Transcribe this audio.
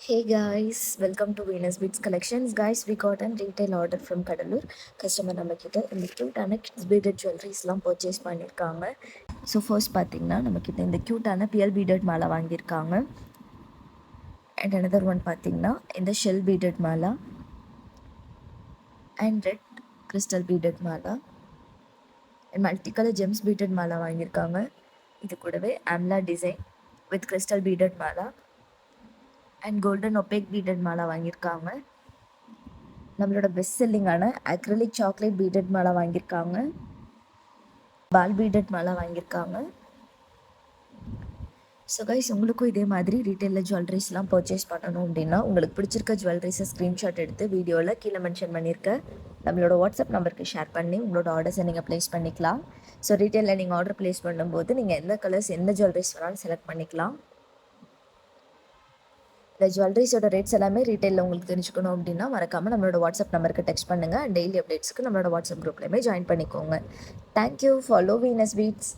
Hey guys, welcome to Venus Beats Collections. Guys, we got a retail order from Kadalur. Customer நம்மக்கிட்ட இந்த க்யூட்டான kids பீடட் ஜுவல்லரிஸ்லாம் purchase பண்ணியிருக்காங்க. So first பார்த்தீங்கன்னா நம்மக்கிட்ட இந்த க்யூட்டான பியல் பீடட் மாலை வாங்கியிருக்காங்க. அண்ட் அனதர் ஒன் பார்த்தீங்கன்னா இந்த shell beaded mala and red crystal beaded mala and multi colour gems beaded mala வாங்கியிருக்காங்க. இது கூடவே amla design with crystal beaded mala and golden opaque beaded mala வாங்கியிருக்காங்க. நம்மளோட பெஸ்ட் செல்லிங்கான அக்ரிலிக் சாக்லேட் பீடட் மாலா வாங்கியிருக்காங்க. பால் பீடட் மாலா வாங்கியிருக்காங்க. ஸோ கைஸ், உங்களுக்கும் இதே மாதிரி ரீட்டெயிலில் ஜுவல்லரிஸ்லாம் பர்ச்சேஸ் பண்ணணும் அப்படின்னா உங்களுக்கு பிடிச்சிருக்க ஜுவல்லரிஸை ஸ்க்ரீன்ஷாட் எடுத்து வீடியோவில் கீழே மென்ஷன் பண்ணியிருக்க நம்மளோட வாட்ஸ்அப் நம்பருக்கு ஷேர் பண்ணி உங்களோட ஆர்டர்ஸை நீங்கள் ப்ளேஸ் பண்ணிக்கலாம். ஸோ ரீட்டெயிலில் நீங்கள் ஆர்டர் ப்ளேஸ் பண்ணும்போது நீங்கள் எந்த கலர்ஸ் எந்த ஜுவல்லரிஸ் வேணாலும் செலக்ட் பண்ணிக்கலாம். இந்த ஜுவல்லரிஸோட ரேட்ஸ் எல்லாமே ரீட்டெயிலில் உங்களுக்கு தெரிஞ்சுக்கணும் அப்படின்னா மறக்காமல் நம்மளோட வாட்ஸ்அப் நம்பருக்கு டெக்ஸ்ட் பண்ணுங்கள். டெய்லி அப்டேட்ஸ்க்கு நம்மளோட வாட்ஸ்அப் குரூப்லேயுமே ஜாயின் பண்ணிக்கோங்க. தேங்க்யூ. Follow Venus beads.